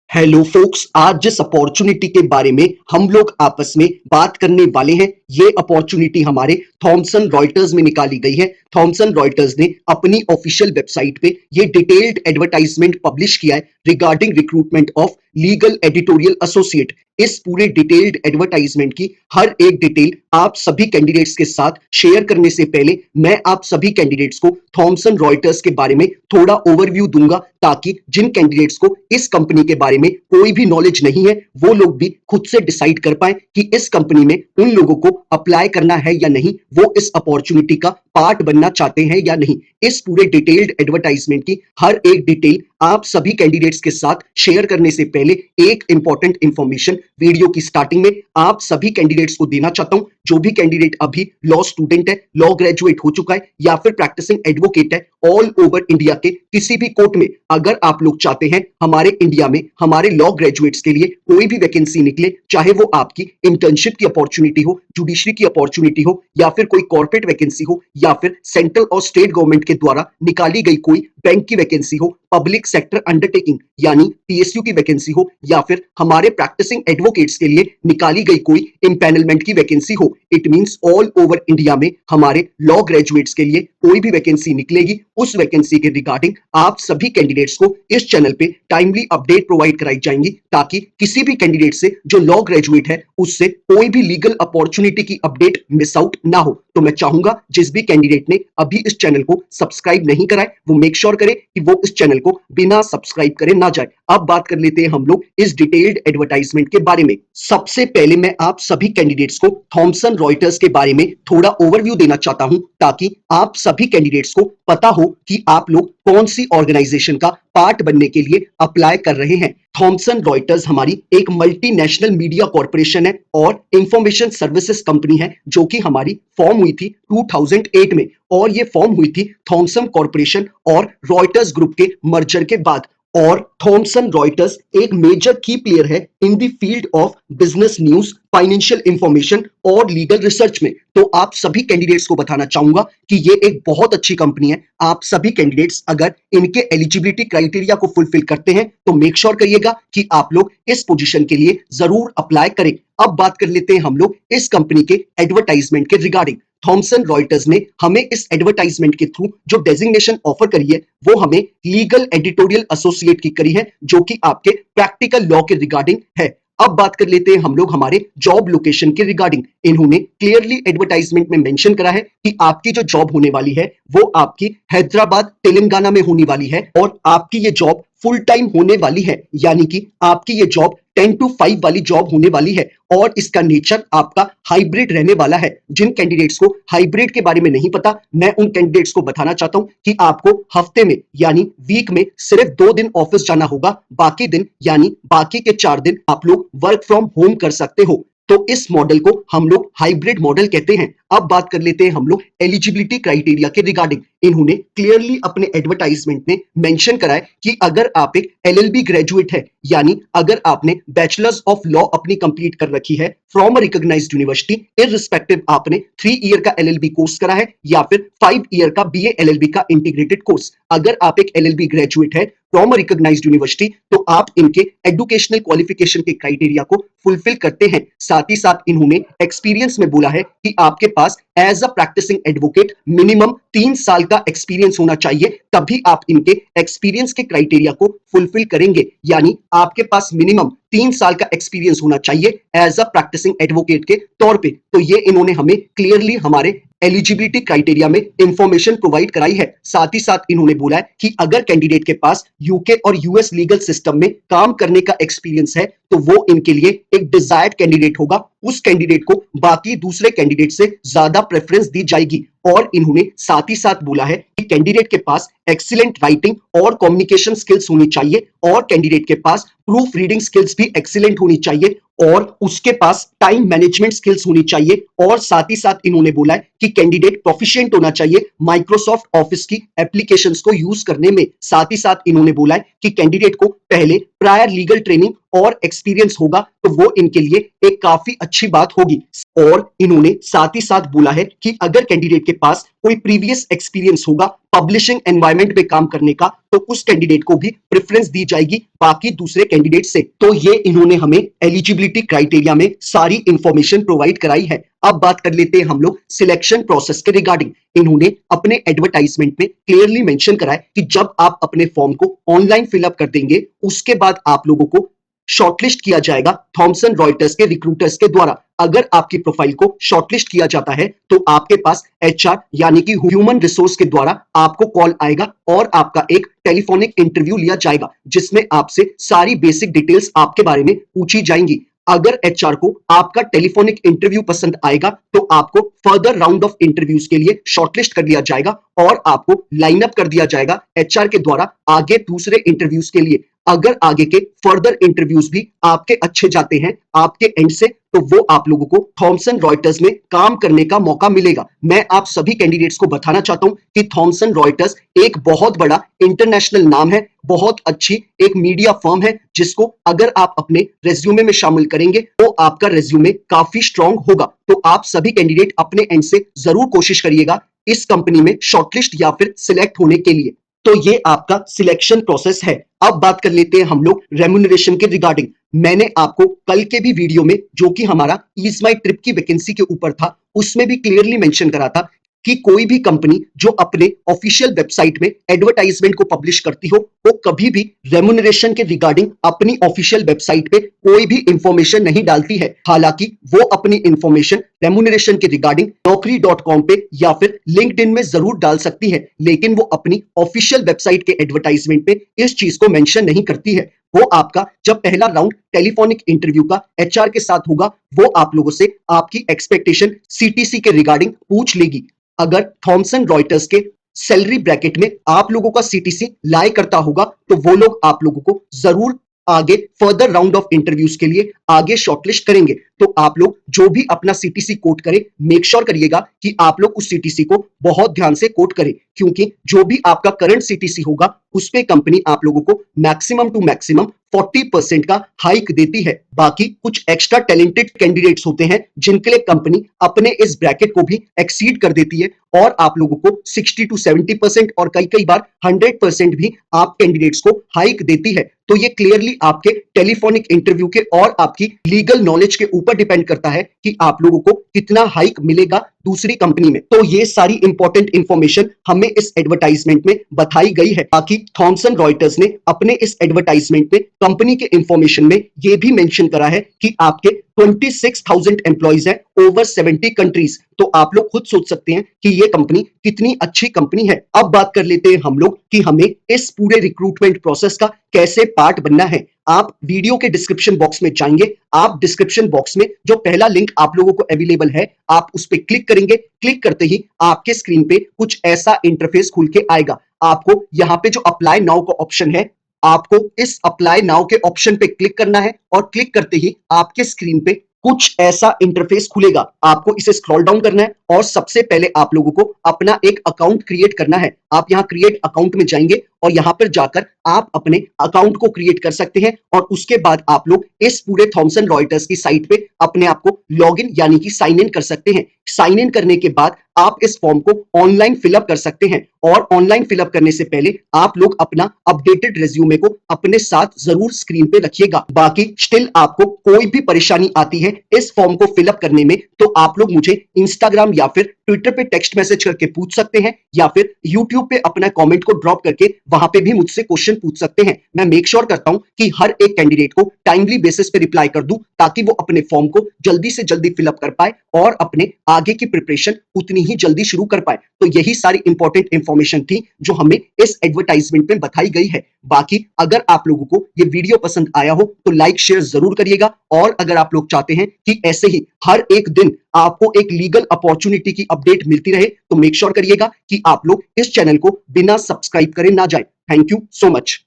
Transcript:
Hello focus, आज जिस opportunity के बारे में हम लोग आपस में बात करने वाले हैं, ये अपॉर्चुनिटी हमारे थॉमसन रॉयटर्स में निकाली गई है। थॉमसन रॉयटर्स ने अपनी ऑफिशियल वेबसाइट पे ये डिटेल्ड एडवर्टाइजमेंट पब्लिश किया है regarding recruitment of legal editorial associate. इस पूरे डिटेल्ड एडवर्टाइजमेंट की हर एक डिटेल आप सभी कैंडिडेट्स के साथ शेयर करने से पहले मैं आप सभी कैंडिडेट्स को थॉमसन रॉयटर्स के बारे में थोड़ा ओवरव्यू दूंगा, ताकि जिन कैंडिडेट्स को इस कंपनी के बारे में कोई भी नॉलेज नहीं है वो लोग भी खुद से डिसाइड कर पाए कि इस कंपनी में उन लोगों को अप्लाई करना है या नहीं, वो इस अपॉर्चुनिटी का पार्ट बनना चाहते हैं या नहीं। इस पूरे डिटेल्ड एडवर्टाइजमेंट की हर एक डिटेल आप सभी कैंडिडेट्स के साथ शेयर करने से पहले एक इंपॉर्टेंट इंफॉर्मेशन वीडियो की स्टार्टिंग में आप सभी कैंडिडेट्स को देना चाहता हूं। जो भी कैंडिडेट अभी लॉ स्टूडेंट है, लॉ ग्रेजुएट हो चुका है या फिर प्रैक्टिसिंग एडवोकेट है, ऑल ओवर इंडिया के किसी भी कोर्ट में अगर आप लोग चाहते हैं हमारे इंडिया में हमारे लॉ ग्रेजुएट्स के लिए कोई भी वैकेंसी निकले, चाहे वो आपकी इंटर्नशिप की अपॉर्चुनिटी हो, जुडिशरी की अपॉर्चुनिटी हो या फिर कोई कॉर्पोरेट वैकेंसी हो या फिर सेंट्रल और स्टेट गवर्नमेंट के द्वारा निकाली गई कोई बैंक की वैकेंसी हो, पब्लिक सेक्टर अंडरटेकिंग यानी पीएसयू की वैकेंसी हो या फिर हमारे प्रैक्टिसिंग एडवोकेट्स के लिए निकाली गई कोई इम्पैनलमेंट की वैकेंसी हो, it means all over India में हमारे लॉ ग्रेजुएट्स के लिए कोई भी वैकेंसी निकलेगी, उस वैकेंसी के रिगार्डिंग आप सभी कैंडिडेट्स को इस चैनल पे टाइमली अपडेट प्रोवाइड कराई जाएंगी, ताकि किसी भी कैंडिडेट से जो लॉ ग्रेजुएट है उससे कोई भी लीगल अपॉर्चुनिटी की अपडेट मिस आउट ना हो। तो मैं चाहूंगा जिस भी कैंडिडेट ने अभी इस चैनल को सब्सक्राइब नहीं करा है वो मेक श्योर करे कि वो इस चैनल को बिना सब्सक्राइब करे ना जाए। अब बात कर लेते हैं हम लोग इस डिटेल्ड एडवर्टाइजमेंट के बारे में। सबसे पहले मैं आप सभी कैंडिडेट्स को थॉमसन रॉयटर्स के बारे में थोड़ा ओवरव्यू देना चाहता हूं, ताकि आप सभी कैंडिडेट्स को पता हो कि आप लोग कौन सी ऑर्गेनाइजेशन का पार्ट बनने के लिए अप्लाई कर रहे हैं। थॉमसन रॉयटर्स हमारी एक मल्टीनेशनल मीडिया कॉर्पोरेशन है और इंफॉर्मेशन सर्विसेज कंपनी है, जो कि हमारी फॉर्म हुई थी 2008 में, और ये फॉर्म हुई थी थॉमसन कॉर्पोरेशन और रॉयटर्स ग्रुप के मर्जर के बाद। और थॉमसन रॉयटर्स एक मेजर की प्लेयर है in the field of business news, financial information और लीगल रिसर्च में। तो आप सभी कैंडिडेट्स को बताना चाहूंगा कि ये एक बहुत अच्छी कंपनी है। आप सभी कैंडिडेट्स अगर इनके एलिजिबिलिटी क्राइटेरिया को फुलफिल करते हैं तो मेक श्योर करिएगा कि आप लोग इस पोजीशन के लिए जरूर अप्लाई करें। अब बात कर लेते हैं हम लोग इस कंपनी के एडवर्टाइजमेंट के रिगार्डिंग। थॉमसन रॉयटर्स ने हमें इस एडवर्टाइजमेंट के थ्रू जो डेजिग्नेशन ऑफर करी है वो हमें लीगल एडिटोरियल एसोसिएट की करी है, जो कि आपके प्रैक्टिकल लॉ के रिगार्डिंग है। अब बात कर लेते हैं हम लोग हमारे जॉब लोकेशन के रिगार्डिंग। इन्होंने क्लियरली एडवर्टाइजमेंट में मेंशन करा है कि आपकी जो जॉब होने वाली है वो आपकी हैदराबाद तेलंगाना में होने वाली है, और आपकी ये जॉब फुल टाइम होने वाली है, यानी कि आपकी ये जॉब 10 to 5 वाली जॉब होने वाली है, और इसका नेचर आपका हाइब्रिड रहने वाला है। जिन कैंडिडेट्स को हाइब्रिड के बारे में नहीं पता, मैं उन कैंडिडेट्स को बताना चाहता हूं कि आपको हफ्ते में यानी वीक में सिर्फ 2 दिन ऑफिस जाना होगा, बाकी दिन यानी बाकी के 4 दिन आप लोग वर्क फ्रॉम होम कर सकते हो। तो इस मॉडल को हम लोग हाइब्रिड मॉडल कहते हैं। अब बात कर लेते हैं हम लोग एलिजिबिलिटी क्राइटेरिया के रिगार्डिंग। इन्होंने क्लियरली अपने एडवर्टाइजमेंट में मेंशन करा है कि अगर आप एक एलएलबी ग्रेजुएट है, यानी अगर आपने बैचलर्स ऑफ लॉ अपनी कंप्लीट कर रखी है from a recognised university, irrespective आपने 3 ईयर का एलएलबी कोर्स करा है या फिर 5 ईयर का बीए एलएलबी का इंटीग्रेटेड कोर्स, अगर आप एक एलएलबी ग्रेजुएट है फ्रॉम अ रिकॉग्नाइज्ड यूनिवर्सिटी तो आप इनके एजुकेशनल क्वालिफिकेशन के क्राइटेरिया को फुलफिल करते हैं। साथ ही साथ इन्होंने एक्सपीरियंस में बोला है कि आपके पास as a practising advocate minimum 3 साल का एक्सपीरियंस होना चाहिए, तभी आप इनके एक्सपीरियंस के क्राइटेरिया को फुलफिल करेंगे। यानी आपके पास मिनिमम 3 साल का एक्सपीरियंस होना चाहिए एज अ प्रैक्टिसिंग एडवोकेट के तौर पे। तो ये इन्होंने हमें क्लियरली हमारे एलिजिबिलिटी क्राइटेरिया में इंफॉर्मेशन प्रोवाइड कराई है। साथ ही साथ इन्होंने बोला है कि अगर कैंडिडेट के पास यूके और यूएस लीगल सिस्टम में काम करने का एक्सपीरियंस है तो वो इनके लिए एक डिजायर्ड कैंडिडेट होगा, उस कैंडिडेट को बाकी दूसरे कैंडिडेट से ज्यादा प्रेफरेंस दी जाएगी। और इन्होंने साथ ही साथ बोला है कि कैंडिडेट के पास एक्सीलेंट राइटिंग और कम्युनिकेशन स्किल्स होनी चाहिए, और कैंडिडेट के पास प्रूफ रीडिंग स्किल्स भी एक्सीलेंट होनी चाहिए, और उसके पास टाइम मैनेजमेंट स्किल्स होनी चाहिए। और साथ ही साथ इन्होंने बोला है कि कैंडिडेट प्रोफिशिएंट होना चाहिए माइक्रोसॉफ्ट ऑफिस की एप्लीकेशंस को यूज करने में। साथ ही साथ इन्होंने बोला है कि कैंडिडेट को पहले प्रायर लीगल ट्रेनिंग और एक्सपीरियंस होगा तो वो इनके लिए एक काफी अच्छी बात होगी। और इन्होंने साथ ही साथ बोला है कि अगर कैंडिडेट के पास कोई प्रीवियस एक्सपीरियंस होगा पब्लिशिंग एनवायरनमेंट पे काम करने का तो उस कैंडिडेट को भी प्रेफरेंस दी जाएगी बाकी दूसरे कैंडिडेट से। तो ये इन्होंने हमें एलिजिबिलिटी क्राइटेरिया में सारी इंफॉर्मेशन प्रोवाइड कराई है। अब बात कर लेते हैं हम लोग सिलेक्शन प्रोसेस के रिगार्डिंग। इन्होंने अपने एडवर्टाइजमेंट में क्लियरली मेंशन करा है कि जब आप अपने फॉर्म को ऑनलाइन फिलअप कर देंगे उसके बाद आप लोगों को शॉर्टलिस्ट किया जाएगा थॉमसन रॉयटर्स के रिक्रूटर्स के द्वारा। अगर आपकी प्रोफाइल को शॉर्टलिस्ट किया जाता है तो आपके पास एचआर यानी कि ह्यूमन रिसोर्स के द्वारा आपको कॉल आएगा और आपका एक टेलीफोनिक इंटरव्यू लिया जाएगा जिसमें आपसे सारी बेसिक डिटेल्स आपके बारे में पूछी जाएंगी। अगर एचआर को आपका टेलीफोनिक इंटरव्यू पसंद आएगा तो आपको फर्दर राउंड ऑफ इंटरव्यूज के लिए शॉर्टलिस्ट कर दिया जाएगा और आपको लाइन अप कर दिया जाएगा एचआर के द्वारा आगे दूसरे इंटरव्यूज के लिए। अगर आगे के फर्दर इंटरव्यूज भी आपके अच्छे जाते हैं आपके एंड से तो वो आप लोगों को थॉमसन रॉयटर्स में काम करने का मौका मिलेगा। मैं आप सभी कैंडिडेट्स को बताना चाहता हूं कि थॉमसन रॉयटर्स एक बहुत बड़ा इंटरनेशनल नाम है, बहुत अच्छी एक मीडिया फर्म है जिसको अगर आप अपने रेज्यूमे में शामिल करेंगे तो आपका रेज्यूमे काफी स्ट्रांग होगा। तो आप सभी कैंडिडेट अपने एंड से जरूर कोशिश करिएगा इस कंपनी में शॉर्टलिस्ट या फिर सिलेक्ट होने के लिए। तो ये आपका सिलेक्शन प्रोसेस है। अब बात कर लेते हैं हम लोग रेम्यूनरेशन के रिगार्डिंग। मैंने आपको कल के भी वीडियो में जो कि हमारा ईज माई ट्रिप की वैकेंसी के ऊपर था उसमें भी क्लियरली मेंशन करा था कि कोई भी कंपनी जो अपने ऑफिशियल वेबसाइट में एडवर्टाइजमेंट को पब्लिश करती हो वो कभी भी रेम्यूनरेशन के रिगार्डिंग अपनी ऑफिशियल वेबसाइट पे कोई भी इंफॉर्मेशन नहीं डालती है। हालांकि वो अपनी इंफॉर्मेशन रेम्यूनरेशन के रिगार्डिंग naukri.com पे या फिर लिंक्डइन में जरूर डाल सकती है लेकिन वो अपनी ऑफिशियल वेबसाइट के एडवर्टाइजमेंट पे इस चीज को मेंशन नहीं करती है। वो आपका जब पहला राउंड टेलीफोनिक इंटरव्यू का एचआर के साथ होगा वो आप लोगों से आपकी एक्सपेक्टेशन सीटीसी के रिगार्डिंग पूछ लेगी। अगर थॉमसन रॉयटर्स के सैलरी ब्रैकेट में आप लोगों का सीटीसी लाई करता होगा तो वो लोग आप लोगों को जरूर आगे फर्दर राउंड ऑफ इंटरव्यूज के लिए आगे शॉर्टलिस्ट करेंगे। तो आप लोग जो भी अपना सीटीसी कोट करें मेक श्योर करिएगा कि आप लोग उस सीटीसी को बहुत ध्यान से कोट करें क्योंकि जो भी आपका करंट सीटीसी होगा उस पे कंपनी आप लोगों को मैक्सिमम टू मैक्सिमम 40% का हाइक देती है। बाकी कुछ एक्स्ट्रा टैलेंटेड कैंडिडेट्स होते हैं जिनके लिए कंपनी अपने इस ब्रैकेट को भी एक्सीड कर देती है और आप लोगों को 60 टू 70% और कई कई बार 100% भी आप कैंडिडेट्स को हाइक देती है। तो ये क्लियरली आपके टेलीफोनिक इंटरव्यू के और आपकी लीगल नॉलेज के ऊपर डिपेंड करता है कि आप लोगों को कितना हाइक मिलेगा दूसरी कंपनी में। तो ये सारी इंपॉर्टेंट इंफॉर्मेशन हमें इस एडवर्टाइजमेंट में बताई गई है। बाकी थॉमसन रॉयटर्स ने अपने इस एडवर्टाइजमेंट में कंपनी के इंफॉर्मेशन में ये भी मेंशन करा है कि आपके 26,000 एम्प्लॉइज है ओवर 70 कंट्रीज। तो आप लोग खुद सोच सकते हैं कि ये कंपनी कितनी अच्छी कंपनी है। अब बात कर लेते हैं हम लोग कि हमें इस पूरे रिक्रूटमेंट प्रोसेस का कैसे पार्ट बनना है। आप वीडियो के डिस्क्रिप्शन बॉक्स में जाएंगे, आप डिस्क्रिप्शन बॉक्स में जो पहला लिंक आप लोगों को अवेलेबल है आप उस पर क्लिक करेंगे। क्लिक करते ही आपके स्क्रीन पे कुछ ऐसा इंटरफेस खुल के आएगा। आपको यहाँ पे जो अप्लाई नाउ का ऑप्शन है आपको इस अप्लाई नाउ के ऑप्शन पे क्लिक करना है और क्लिक करते ही आपके स्क्रीन पे कुछ ऐसा इंटरफेस खुलेगा। आपको इसे स्क्रॉल डाउन करना है और सबसे पहले आप लोगों को अपना एक अकाउंट क्रिएट करना है। आप यहाँ क्रिएट अकाउंट में जाएंगे और यहाँ पर जाकर आप अपने अकाउंट को क्रिएट कर सकते हैं और उसके बाद आप लोग इस पूरे थॉमसन रॉयटर्स की साइट पे अपने आप को लॉग इन यानी कि साइन इन कर सकते हैं। साइन इन करने के बाद आप इस फॉर्म को ऑनलाइन फिलअप कर सकते हैं और ऑनलाइन फिलअप करने से पहले आप लोग अपना अपडेटेड रिज्यूमे को अपने साथ जरूर स्क्रीन पे रखिएगा। बाकी स्टिल आपको कोई भी परेशानी आती है इस फॉर्म को फिलअप करने में तो आप लोग मुझे इंस्टाग्राम या फिर ट्विटर पे टेक्स्ट मैसेज करके पूछ सकते हैं या फिर यूट्यूब पे अपना कमेंट को ड्रॉप करके वहां पे भी मुझसे क्वेश्चन पूछ सकते हैं। मैं मेक श्योर करता हूं कि हर एक कैंडिडेट को टाइमली बेसिस पे रिप्लाई कर दूं ताकि वो अपने फॉर्म को जल्दी से जल्दी फिलअप कर पाए और अपने आगे की प्रिपरेशन उतनी ही जल्दी शुरू कर पाए। तो यही सारी इंपॉर्टेंट इंफॉर्मेशन थी जो हमें इस एडवर्टाइजमेंट में बताई गई है। बाकी अगर आप लोगों को ये वीडियो पसंद आया हो तो लाइक शेयर जरूर करिएगा और अगर आप लोग चाहते हैं कि ऐसे ही हर एक दिन आपको एक लीगल अपॉर्चुनिटी की अपडेट मिलती रहे तो मेक श्योर करिएगा कि आप लोग इस चैनल को बिना सब्सक्राइब करे ना जाए। Thank you so much.